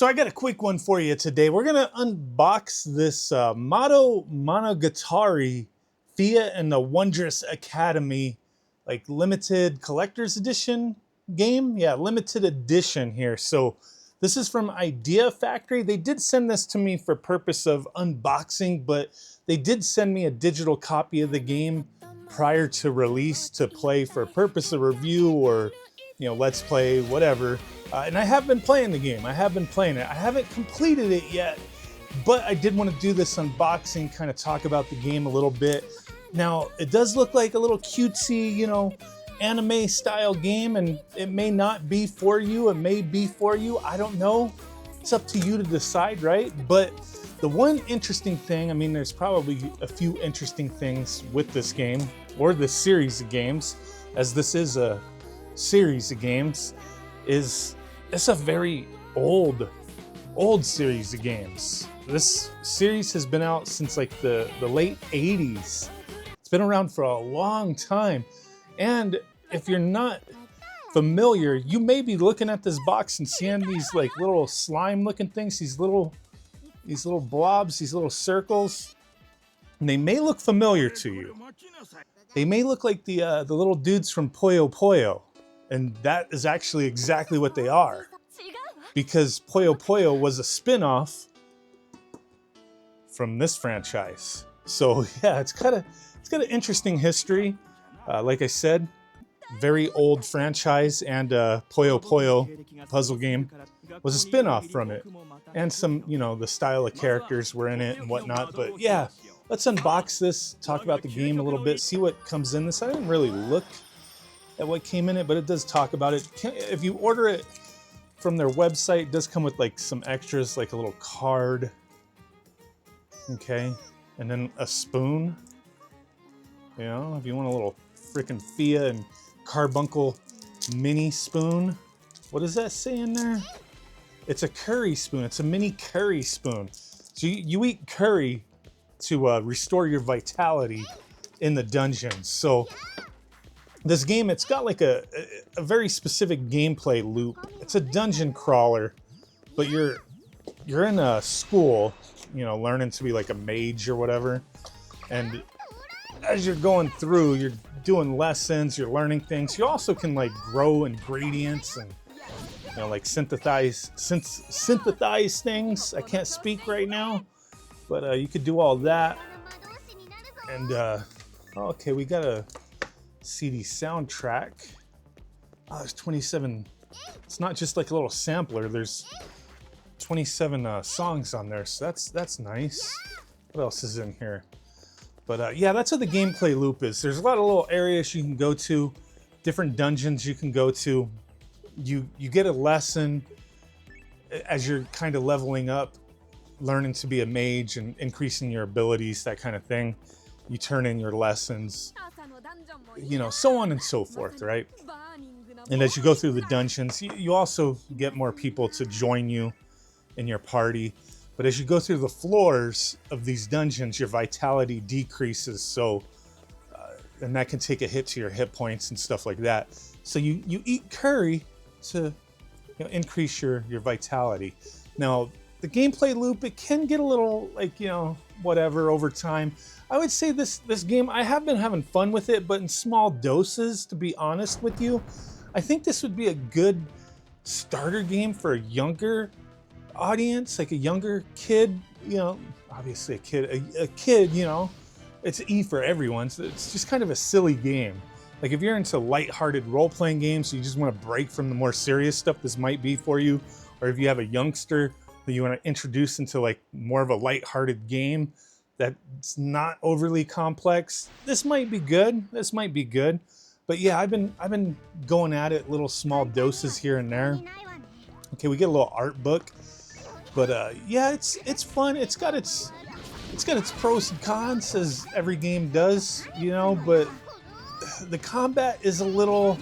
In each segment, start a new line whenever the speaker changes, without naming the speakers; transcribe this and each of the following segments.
So I got a quick one for you today. We're gonna unbox this MADO Monogatari Fia and the Wondrous Academy, like limited collector's edition game. Yeah, limited edition here. So this is from Idea Factory. They did send this to me for purpose of unboxing, but they did send me a digital copy of the game prior to release to play for purpose of review or, you know, let's play, whatever. And I have been playing the game. I have been playing it. I haven't completed it yet, but I did want to do this unboxing, kind of talk about the game a little bit. Now, it does look like a little cutesy, you know, anime style game, and it may not be for you. It may be for you. I don't know. It's up to you to decide, right? But the one interesting thing, I mean, there's probably a few interesting things with this game, or this series of games, as this is a series of games, is it's a very old series of games. This series has been out since like the late 80s. It's been around for a long time. And if you're not familiar, you may be looking at this box and seeing these like little slime looking things, these little blobs, these little circles, and they may look familiar to you. They may look like the little dudes from Puyo Puyo, and that is actually exactly what they are, because Puyo Puyo was a spin-off from this franchise. So yeah, it's got an interesting history. Like I said, very old franchise, and Puyo Puyo puzzle game was a spin-off from it. And some, you know, the style of characters were in it and whatnot. But yeah, let's unbox this, talk about the game a little bit, see what comes in this. I didn't really look at what came in it, but it does talk about it. If you order it from their website, it does come with like some extras, like a little card. Okay, and then a spoon. You know, if you want a little freaking Fia and carbuncle mini spoon. What does that say in there? It's a curry spoon. It's a mini curry spoon. So you eat curry to restore your vitality in the dungeons. So this game, it's got like a very specific gameplay loop. It's a dungeon crawler, but you're in a school, you know, learning to be like a mage or whatever. And as you're going through, you're doing lessons, you're learning things. You also can like grow ingredients and, you know, like synthesize things. I can't speak right now, but you could do all that. And okay, we got a CD soundtrack. Oh, there's 27. It's not just like a little sampler. There's 27 songs on there, so that's nice. What else is in here? But yeah, that's what the gameplay loop is. There's a lot of little areas you can go to, different dungeons you can go to. You get a lesson as you're kind of leveling up, learning to be a mage and increasing your abilities, that kind of thing. You turn in your lessons, you know, so on and so forth, right? And as you go through the dungeons, you also get more people to join you in your party. But as you go through the floors of these dungeons, your vitality decreases. So, and that can take a hit to your hit points and stuff like that. So you eat curry to, you know, increase your vitality. Now, the gameplay loop, it can get a little like, you know, whatever over time. I would say this game, I have been having fun with it, but in small doses, to be honest with you. I think this would be a good starter game for a younger audience, like a younger kid, you know, obviously a kid, you know, it's E for everyone. So it's just kind of a silly game. Like if you're into lighthearted role-playing games, so you just want to break from the more serious stuff, this might be for you. Or if you have a youngster that you want to introduce into like more of a lighthearted game that's not overly complex, this might be good. This might be good. But yeah, I've been going at it, little small doses here and there. Okay, we get a little art book. But yeah, it's fun. It's got its pros and cons, as every game does, you know, but the combat is a little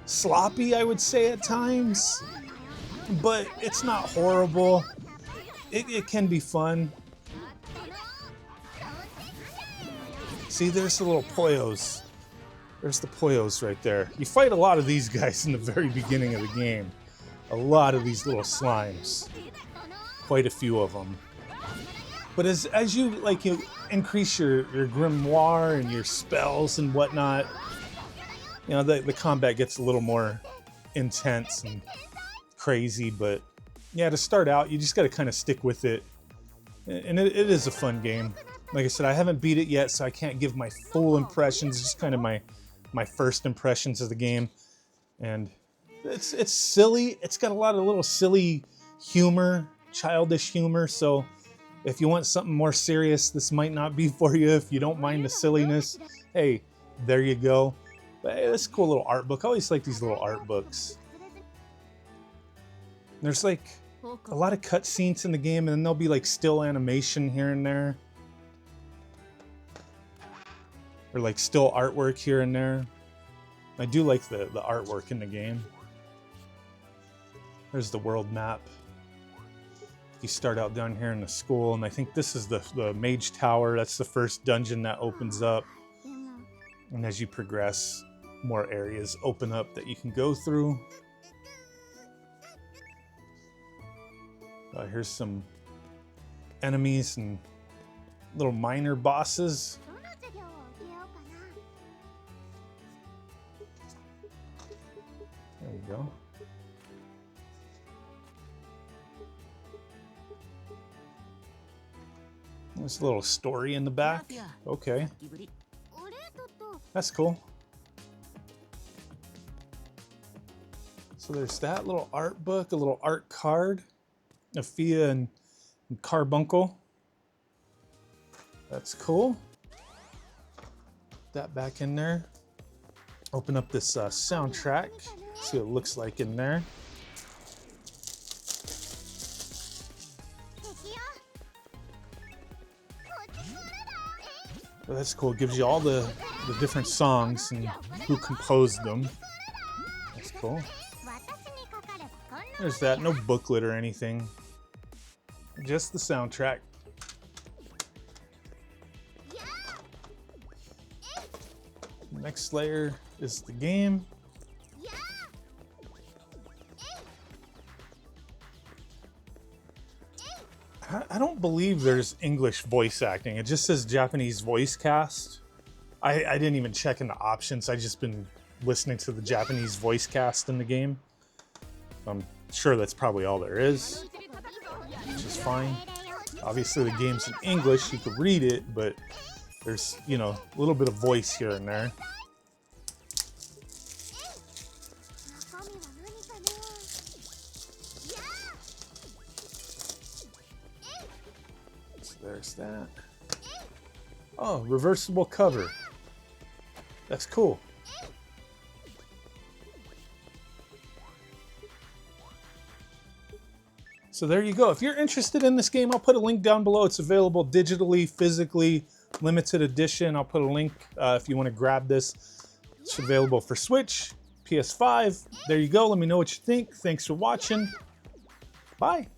sloppy, I would say, at times. But it's not horrible. It can be fun. See, there's the little Puyos. There's the Puyos right there. You fight a lot of these guys in the very beginning of the game. A lot of these little slimes. quite a few of them. But as you like you increase your grimoire and your spells and whatnot, you know, the combat gets a little more intense and crazy. But yeah, to start out, you just got to kind of stick with it, and it is a fun game. Like I said, I haven't beat it yet, so I can't give my full impressions. Just kind of my first impressions of the game, and it's silly. It's got a lot of little silly humor, childish humor. So if you want something more serious, this might not be for you. If you don't mind the silliness, hey, there you go. But hey, that's a cool little art book. I always like these little art books. There's like a lot of cutscenes in the game, and then there'll be like still animation here and there. Or like still artwork here and there. I do like the artwork in the game. There's the world map. You start out down here in the school, and I think this is the Mage Tower. That's the first dungeon that opens up. And as you progress, more areas open up that you can go through. Here's some enemies and little minor bosses. There you go. There's a little story in the back. Okay. That's cool. So there's that little art book, a little art card. Afia and Carbuncle. That's cool. Put that back in there. Open up this soundtrack. See what it looks like in there. Well, that's cool. It gives you all the different songs and who composed them. That's cool. There's that. No booklet or anything. Just the soundtrack. Next layer is the game. I don't believe there's English voice acting. It just says Japanese voice cast. I didn't even check in the options. I just been listening to the Japanese voice cast in the game. I'm sure that's probably all there is, which is fine. Obviously the game's in English, you could read it, but there's, you know, a little bit of voice here and there. So there's that. Oh, reversible cover. That's cool. So there you go. If you're interested in this game, I'll put a link down below. It's available digitally, physically, limited edition. I'll put a link if you want to grab this. It's available for Switch, PS5. There you go. Let me know what you think. Thanks for watching. Bye.